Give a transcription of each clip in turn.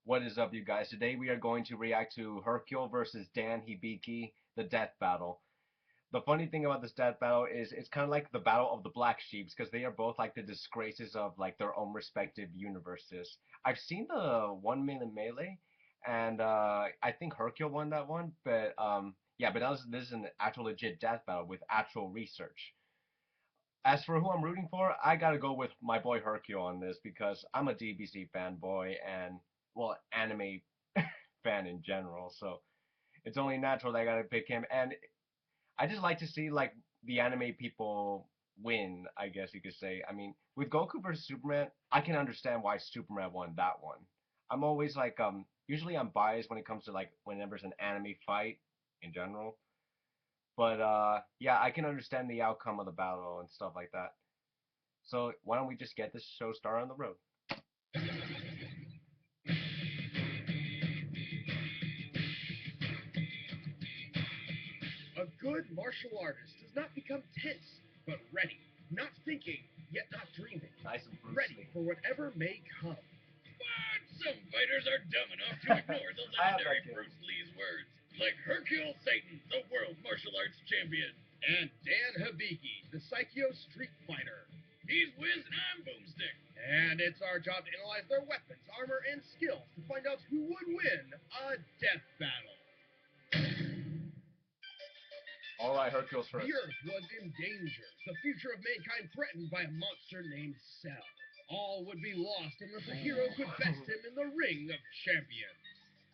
What is up, you guys? Today we are going to react to Hercule versus Dan Hibiki, the death battle. The funny thing about this death battle is it's kind of like the battle of the black sheeps because they are both like the disgraces of like their own respective universes. I've seen the 1 minute melee, and I think Hercule won that one, but yeah, but this is an actual legit death battle with actual research. As for who I'm rooting for, I gotta go with my boy Hercule on this because I'm a DBC fanboy and well, anime fan in general. So it's only natural that I gotta pick him. And I just like to see like the anime people win, I guess you could say. I mean, with Goku versus Superman, I can understand why Superman won that one. I'm always like usually I'm biased when it comes to like whenever there's an anime fight in general. But yeah, I can understand the outcome of the battle and stuff like that. So why don't we just get this show started on the road? A good martial artist does not become tense, but ready, not thinking, yet not dreaming, Nice and Bruce ready Lee. for whatever may come. But some fighters are dumb enough to ignore the I have legendary that game. Bruce Lee's words, like Hercule Satan, the world martial arts champion. And Dan Hibiki, the Psycho Street Fighter. He's Wiz and I'm Boomstick. And it's our job to analyze their weapons, armor, and skills to find out who would win a death battle. All right, Hercule's first. The Earth was in danger, the future of mankind threatened by a monster named Cell. All would be lost unless a hero could best him in the ring of champions.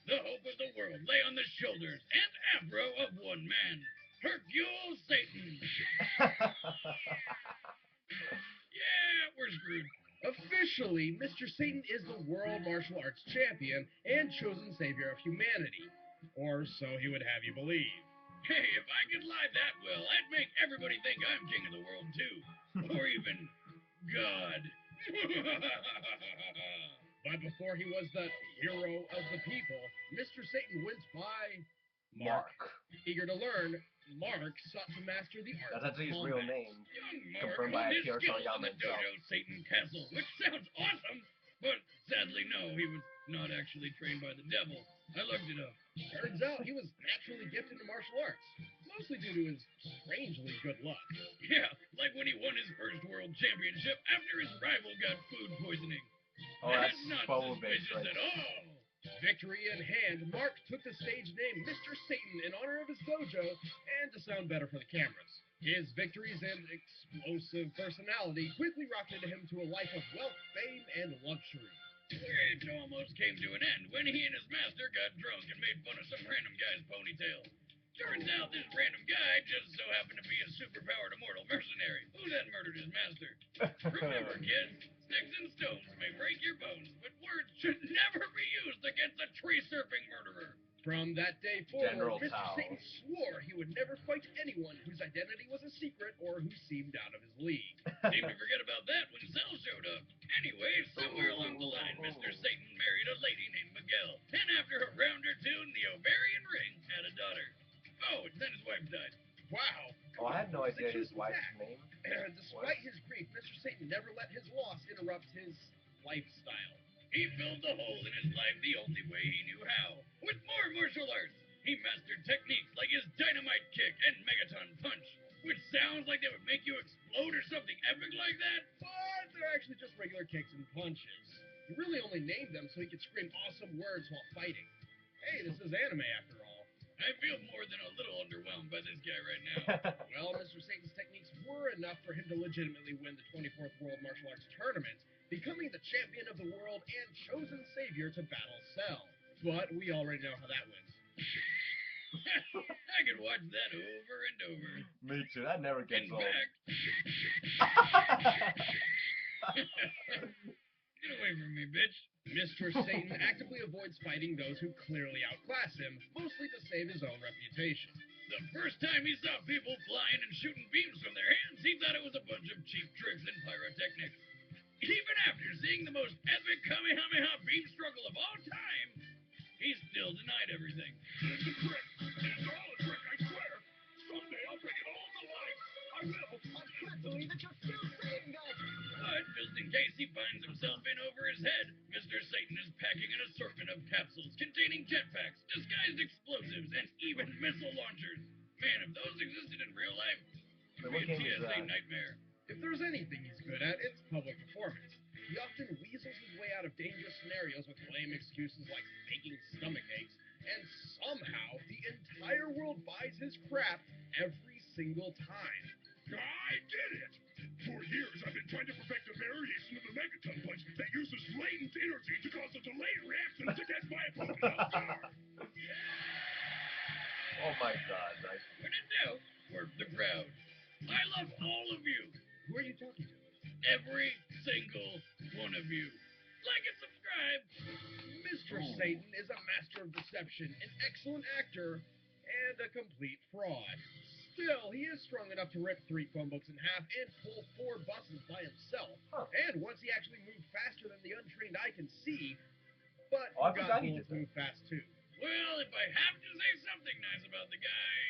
The hope of the world lay on the shoulders and afro of one man, Hercule Satan. Yeah, we're screwed. Officially, Mr. Satan is the world martial arts champion and chosen savior of humanity. Or so he would have you believe. Hey, if I could lie that well, I'd make everybody think I'm king of the world too. Or even God. But before he was the hero of the people, Mr. Satan went by Mark. Eager to learn, Mark sought to master the art That's of actually his combat. real name. Young Mark Confirmed by honed his Akira skills in Toriyama the himself. dojo Satan Castle, which sounds awesome, but sadly no, he was not actually trained by the devil. I looked it up. Turns out he was naturally gifted in martial arts, mostly due to his strangely good luck. Yeah, like when he won his first world championship after his rival got food poisoning. Oh, that's not photo-based, suspicious right? at all. Victory in hand, Mark took the stage name Mr. Satan in honor of his dojo and to sound better for the cameras. His victories and explosive personality quickly rocketed him to a life of wealth, fame, and luxury. It almost came to an end when he and his master got drunk and made fun of some random guy's ponytail. Turns out this random guy just so happened to be a superpowered immortal mercenary who then murdered his master. Remember, kids, sticks and stones may break your bones, but words should never be used against a tree-surfing murderer. From that day forward, General Mr. Tao. Satan swore he would never fight anyone whose identity was a secret or who seemed out of his league. Seemed to forget about that when Cell showed up. Anyway, somewhere along the line, Mr. Satan married a lady named Miguel, and after a round or two in the ovarian ring, had a daughter. Oh, and then his wife died. Wow. Oh, I had no idea his Such wife's fact. name. Despite his grief, Mr. Satan never let his loss interrupt his lifestyle. He filled the hole in his life the only way he knew how, with more martial arts. He mastered techniques like his dynamite kick and megaton punch, which sounds like they would make you explode or something epic like that. But they're actually just regular kicks and punches. He really only named them so he could scream awesome words while fighting. Hey, this is anime after all. I feel more than a little underwhelmed by this guy right now. Well, Mr. Satan's techniques were enough for him to legitimately win the 24th World Martial Arts Tournament, becoming the champion of the world and chosen savior to battle Cell. But we already know how that went. I could watch that over and over. Me too. That never gets In old. fact, get away from me, bitch. Mr. Satan actively avoids fighting those who clearly outclass him, mostly to save his own reputation. The first time he saw people flying and shooting beams from their hands, he thought it was a bunch of cheap tricks and pyrotechnics. Even after seeing the most epic Kamehameha beam struggle of all time, he still denied everything. It's a trick. It's all a trick, I swear. Someday I'll bring it all to life. I will. I can't believe that you're still saying that! But just in case he finds himself in over his head, Mr. Satan is packing an assortment of capsules containing jetpacks, disguised explosives, and even missile launchers. Man, if those existed in real life, it'd Wait, be what a game is TSA that? nightmare. If there's anything he's good at, it's public performance. He often weasels his way out of dangerous scenarios with lame excuses like faking stomach aches, and somehow the entire world buys his crap every single time. I did it! For years, I've been trying to perfect a variation of the Megaton Punch that uses latent energy to cause a delayed reaction against my opponent off guard. Oh my god, right? When in doubt, work the crowd. I love all of you. Who are you talking to? Every single one of you. Like and subscribe. Mr. Ooh. Satan is a master of deception, an excellent actor, and a complete fraud. Still, he is strong enough to rip 3 phone books in half and pull 4 buses by himself. Huh. And once he actually moved faster than the untrained eye can see, but Oh, I forgot he Gagoons did that. move fast too. Well, if I have to say something nice about the guy,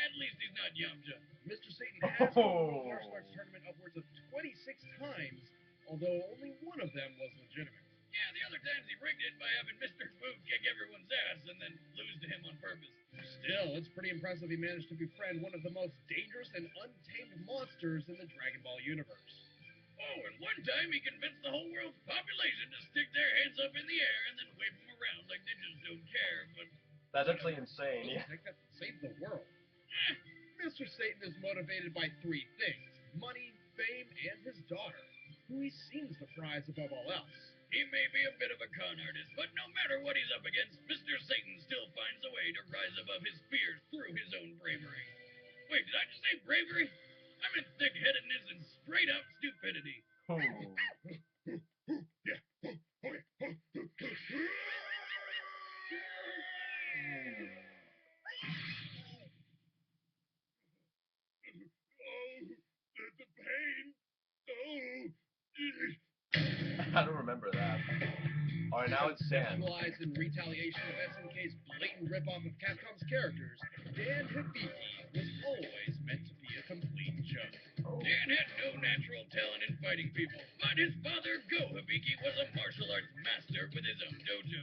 at least he's not Yamcha. Mr. Satan has won the World Oh. Martial Arts Tournament upwards of 26 times, although only one of them was legitimate. Yeah, the other times he rigged it by having Mr. Fu kick everyone's ass and then lose to him on purpose. Still, it's pretty impressive he managed to befriend one of the most dangerous and untamed monsters in the Dragon Ball universe. Oh, and one time he convinced the whole world's population to stick their hands up in the air and then wave them around like they just don't care, but... That's actually insane, yeah. That saved the world. Mr. Satan is motivated by 3 things: money, fame, and his daughter, who he seems to prize above all else. He may be a bit of a con artist, but no matter what he's up against, Mr. Satan still finds a way to rise above his fears through his own bravery. Wait, did I just say bravery? I meant thick-headedness and straight-up stupidity. Oh. Yeah. Okay. Oh, the pain. Oh. I don't remember that. Alright, now it's Sand. Sexualized in retaliation of SNK's blatant ripoff of Capcom's characters, Dan Hibiki was always meant to be a complete joke. Oh. Dan had no natural talent in fighting people, but his father, Go Hibiki, was a martial arts master with his own dojo.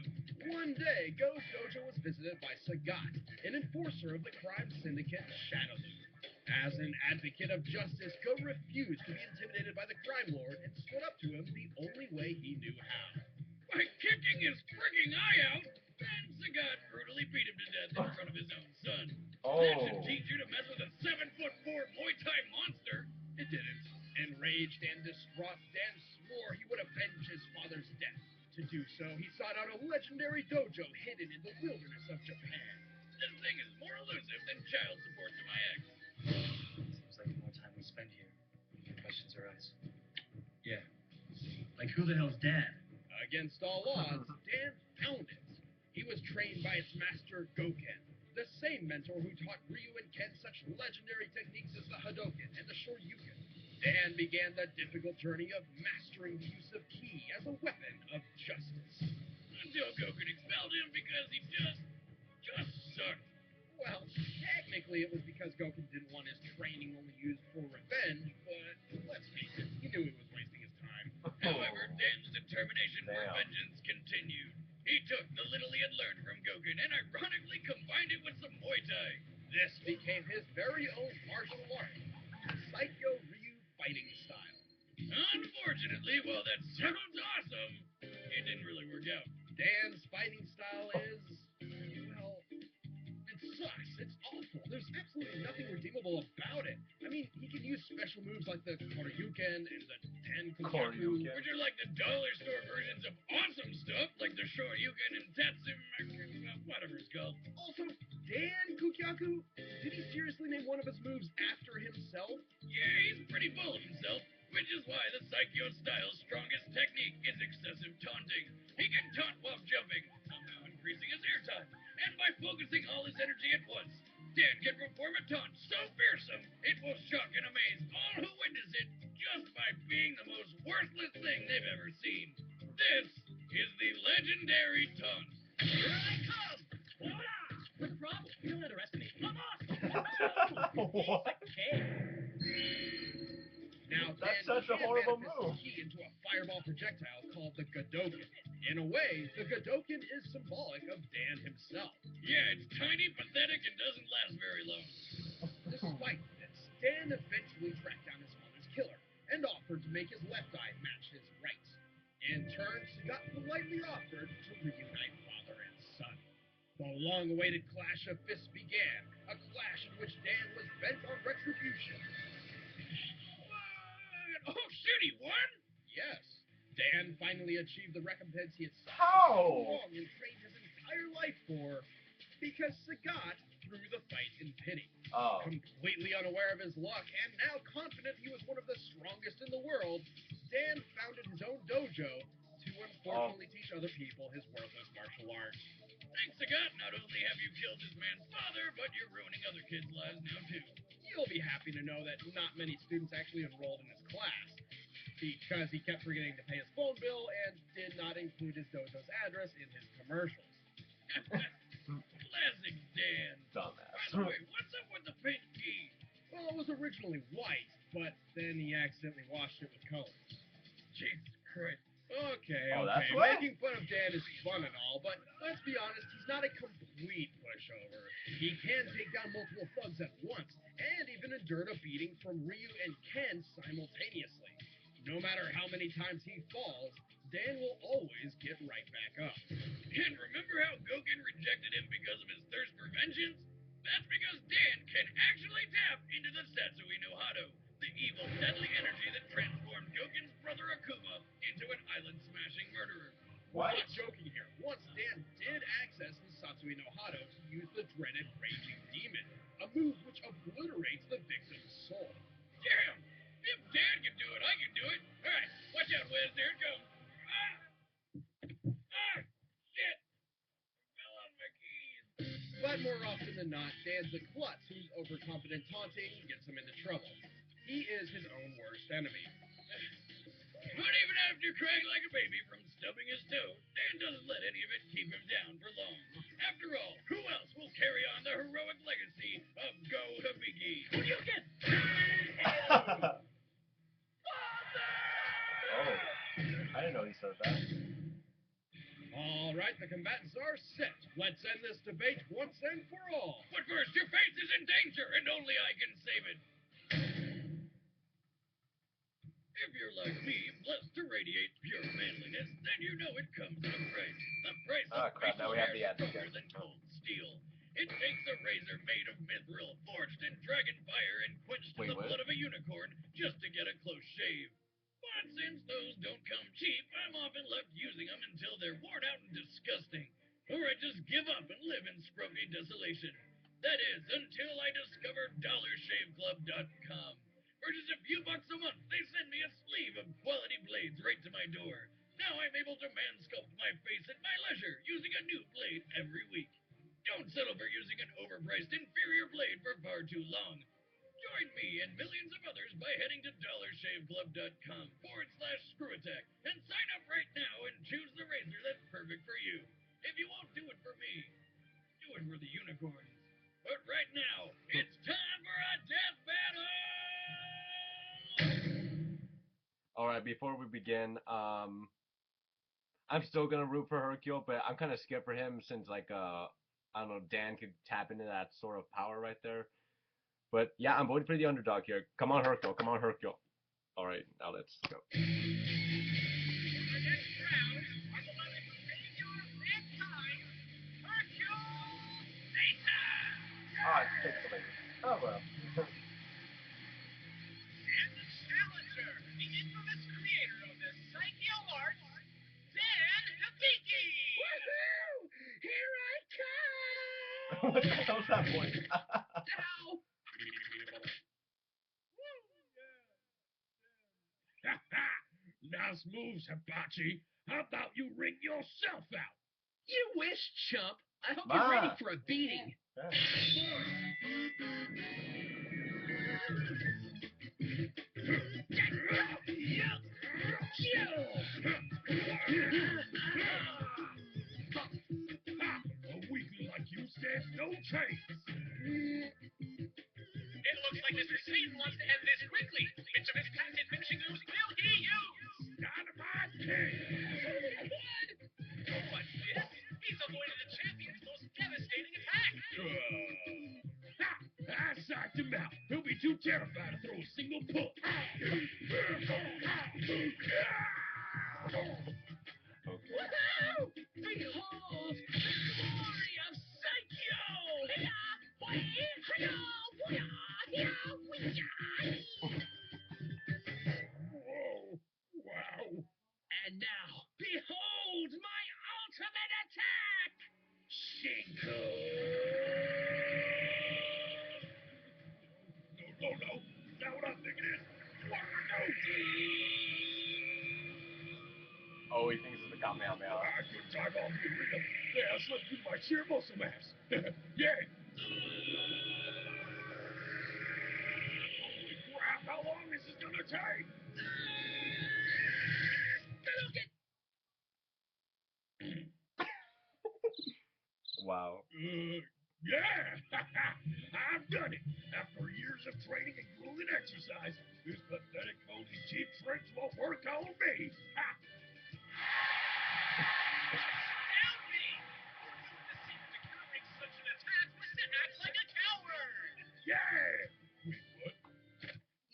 One day, Go's dojo was visited by Sagat, an enforcer of the crime syndicate Shadow Loop. As an advocate of justice, Go refused to be intimidated by the crime lord and stood up to him the only way he knew how. By kicking his frigging eye out, then Sagat brutally beat him to death in front of his own son. Oh. That should teach you to mess with a 7'4" Muay Thai monster. It didn't. Enraged and distraught, Dan swore he would avenge his father's death. To do so, he sought out a legendary dojo hidden in the wilderness of Japan. This thing is more elusive than child support to my ex. Seems like the more time we spend here, the more questions arise. Yeah. Like, who the hell's Dan? Against all odds, Dan found it. He was trained by its master, Goken, the same mentor who taught Ryu and Ken such legendary techniques as the Hadoken and the Shoryuken. Dan began the difficult journey of mastering the use of ki as a weapon of justice. Until Goku expelled him because he just sucked. Well, technically it was because Goku didn't want his training only used for revenge, but let's face it, he knew he was wasting his time. However, Dan's determination for Damn. vengeance continued. He took the little he had learned from Goken and ironically combined it with some Muay Thai. This became his very own martial art, Psycho Ryu fighting style. Unfortunately, while that sounds awesome, it didn't really work out. Dan's fighting style is, well, it sucks. It's awful. There's absolutely nothing redeemable about it. I mean, he can use special moves like the Koryuken and the Tenkuyaku. Koryuken. Which are like the dollar store versions of awesome stuff, like the Shoryuken and Tatsum, whatever it's called. Also, Dan Kukyaku, did he seriously name one of his moves after himself? Yeah, he's pretty full of himself, which is why the Psycho style's strongest technique is excessive taunting. He can taunt while jumping, somehow increasing his airtime, and by focusing all his energy at once, Dan can perform a taunt so fearsome it will shock and amaze all who witness it just by being the most worthless thing they've ever seen. This is the legendary taunt. Here I come! Hola! What's the problem? Don't underestimate my boss! What? Okay. Now, That's Dan such a can horrible manifest move. his ki into a fireball projectile called the Gadoken. In a way, the Godokin is symbolic of Dan himself. Yeah, it's tiny, pathetic, and doesn't last very long. Despite this, Dan eventually tracked down his mother's killer and offered to make his left eye match his right. In turn, Sagat politely offered to reunite father and son. The long-awaited clash of fists began, a clash in which Dan was bent on retribution. What? Oh, shit, he won? Yes, Dan finally achieved the recompense he had sought How? so long and trained his entire life for, because Sagat threw the fight in pity. Oh. Completely unaware of his luck and now confident he was one of the strongest in the world, Dan founded his own dojo to unfortunately teach other people his worthless martial arts. Thanks to God, not only have you killed this man's father, but you're ruining other kids' lives now, too. You'll be happy to know that not many students actually enrolled in his class, because he kept forgetting to pay his phone bill and did not include his dojo's address in his commercials. Classic Dan. Dumbass. By the way, what's up with the pink gi? Well, it was originally white, but then he accidentally washed it with colors. Jesus Christ. Okay, Oh, okay. that's why? Making fun of Dan is fun and all, but let's be honest, he's not a complete pushover. He can take down multiple thugs at once, and even endured a beating from Ryu and Ken simultaneously. No matter how many times he falls, Dan will always get right back up. And remember how Goken rejected him because of his thirst for vengeance? That's because Dan can actually tap into the Satsui no Hado, the evil, deadly energy that transformed Goken's brother Akuma into an island-smashing murderer. What? Not joking here. Once Dan did access his Satsui no Hado to use the dreaded Raging Demon, a move which obliterates the victim's soul. Damn! If Dan can do it, I can do it. All right, watch out, Wiz. There it comes. Shit! Fell on my keys. But more often than not, Dan's a klutz whose overconfident taunting gets him into trouble. He is his own worst enemy. But even after crying like a baby from stubbing his toe, Dan doesn't let any of it keep him down for long. After all, who else will carry on the heroic legacy of Go Hibiki? Hadouken! Oh. I didn't know he said that. All right, the combatants are set. Let's end this debate once and for all. But first, your face is in danger, and only I can save it. If you're like me, blessed to radiate pure manliness, then you know it comes at a price. The price of Crap, now we have the facial hair ads is stronger again. than cold steel. It takes a razor made of mithril, forged in dragon fire and quenched in Wait, the what? blood of a unicorn just to get a close shave. But since those don't come cheap, I'm often left using them until they're worn out and disgusting. Or I just give up and live in scruffy desolation. That is, until I discover DollarShaveClub.com. For just a few bucks a month, they send me a sleeve of quality blades right to my door. Now I'm able to mansculpt my face at my leisure, using a new blade every week. Don't settle for using an overpriced, inferior blade for far too long. Join me and millions of others by heading to DollarShaveClub.com/ScrewAttack and sign up right now and choose the razor that's perfect for you. If you won't do it for me, do it for the unicorns. But right now, it's time for a death battle! All right, before we begin, I'm still gonna root for Hercule, but I'm kind of scared for him since I don't know, Dan could tap into that sort of power right there. But yeah, I'm voting for the underdog here. Come on, Hercule. Come on, Hercule. All right, now let's go. Our next round are the one that will save your mankind, Hercule Satan! Oh, it's pixelated. Oh well. And the challenger, the infamous creator of the psycho arts, Dan Hibiki! Woohoo! Here I come! What the hell's that voice? Ow! Nice moves, Hibachi. How about you ring yourself out? You wish, chump. I hope Ma. you're ready for a beating. A weakling like you stands no chance. It looks like Mr. Satan wants to end this quickly. Bits of his patented finishing moves will he use? Dynamite King. knocked him out. He'll be too terrified to throw a single punch. Woohoo! Behold the glory of Psycho! Whoa. Wow. And now, behold my ultimate attack! Shinko. No. Now what I'm thinking is, Oh, he thinks it's the Kamehameha. I couldn't drive off the arena. Yeah, I slipped through my sheer muscle mass. Yeah. Holy crap, how long is this gonna take? Wow. Yeah! I've done it! After years of training and grueling exercise, this pathetic phony cheap tricks won't work on me! Ha! Such an attack was to act like a coward! Yeah! Wait, what?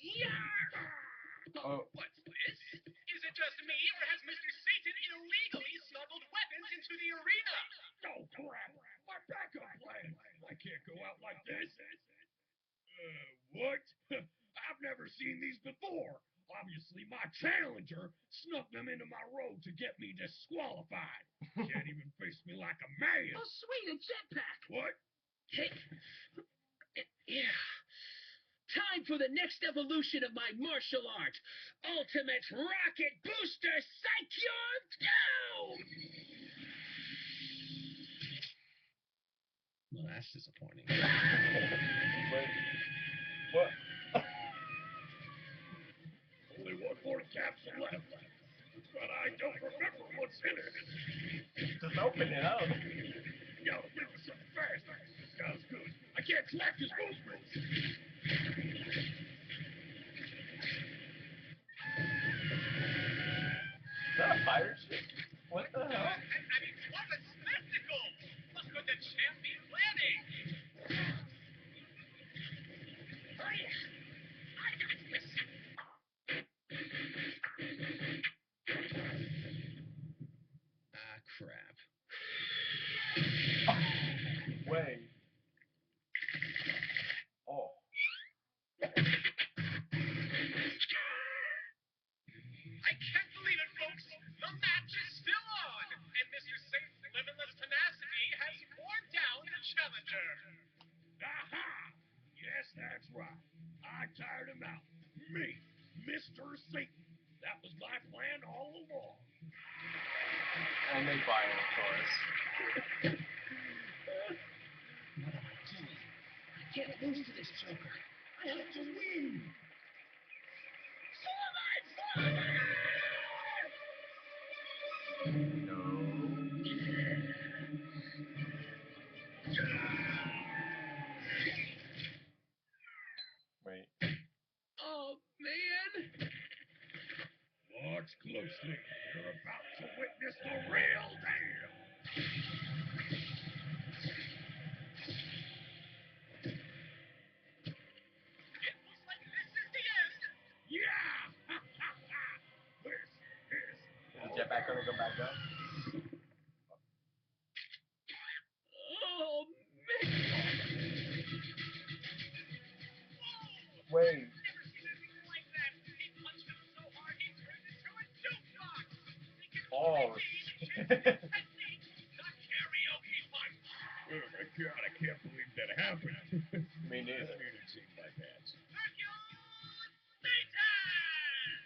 Yeah! Oh. What's this? Is it just me, or has Mr. Satan illegally smuggled weapons into the arena? Oh, crap! My backup plan! I can't go out like this! What? I've never seen these before! Obviously, my challenger snuck them into my road to get me disqualified. Can't even face me like a man! Oh, sweet, a jetpack! What? Yeah. Time for the next evolution of my martial art. Ultimate Rocket Booster Psychion Go! Well, that's disappointing. Wait. What? Only one more capsule left. But I don't remember what's in it. Just open it up. Gotta figure something fast. This guy's good. I can't track his movements. Is that a pirate ship? What the hell? I mean, what a spectacle! Look what the champ be planning! Oh, yeah. I got this. Ah, crap. Wait. Oh. I can't believe it, folks! The match is still on! And Mr. Satan's limitless tenacity has worn down the challenger! Aha! Yes, that's right. I tired him out. Me, Mr. Satan. That was my plan all along. And they buy it, of course. What am I doing? I can't lose to this joker. I have to win. No. Wait. Oh, man. Watch closely. You're about to witness the real deal. It looks like this is the end! Yeah! This is Is the jetpack gonna go back up? Oh, man. Wait. Never seen anything like that! He punched him so hard he turned into a jukebox! He can Oh, technique, the karaoke punch! Oh my god, I can't believe that happened. Me neither. I mean, it seemed like that. Hercule Satan!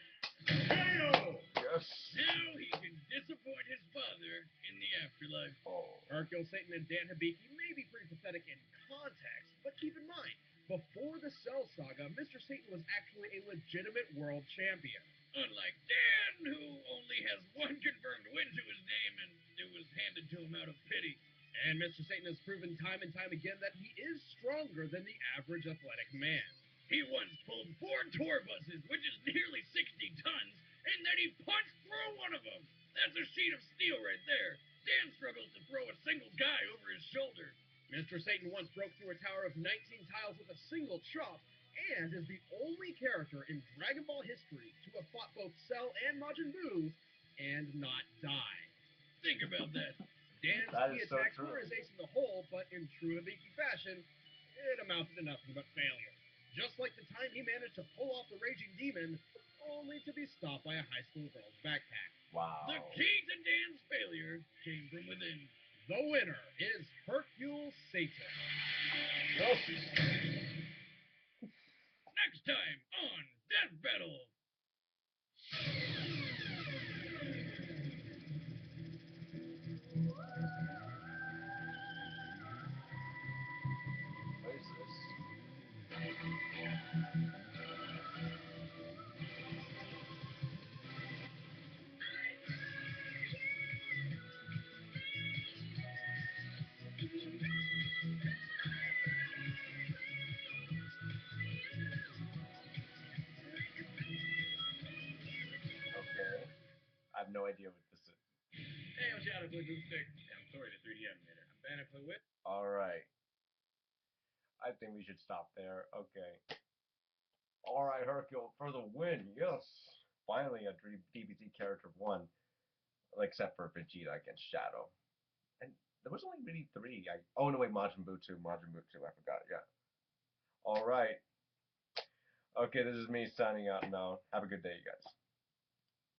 Hail! Yes. Now he can disappoint his father in the afterlife. Oh. Hercule Satan and Dan Hibiki may be pretty pathetic in context, but keep in mind, before the Cell Saga, Mr. Satan was actually a legitimate world champion. Unlike Dan, who only has one confirmed win to his name, and it was handed to him out of pity. And Mr. Satan has proven time and time again that he is stronger than the average athletic man. He once pulled 4 tour buses, which is nearly 60 tons, and then he punched through one of them. That's a sheet of steel right there. Dan struggles to throw a single guy over his shoulder. Mr. Satan once broke through a tower of 19 tiles with a single chop, and is the only character in Dragon Ball history to have fought both Cell and Majin Buu and not die. Think about that. Dan's That key is so attacks true. were his ace in the hole, but in true Hibiki fashion, it amounted to nothing but failure. Just like the time he managed to pull off the Raging Demon, only to be stopped by a high school girl's backpack. Wow. The key to Dan's failure came from within. The winner is Hercule Satan. Next time on Death Battle. What is this? Okay. I have no idea what this is. Hey, I'm Shadow Blue Boomstick. I'm sorry, the 3D animator. I'm Banner Play with. Alright. I think we should stop there. Okay. Alright, Hercule, for the win. Yes. Finally, a DBZ character won. Except for Vegeta against Shadow. And there was only really 3. Oh, no, wait, Majin Buu 2. Majin Buu 2. I forgot, yeah. Alright. Okay, this is me signing out now. Have a good day, you guys.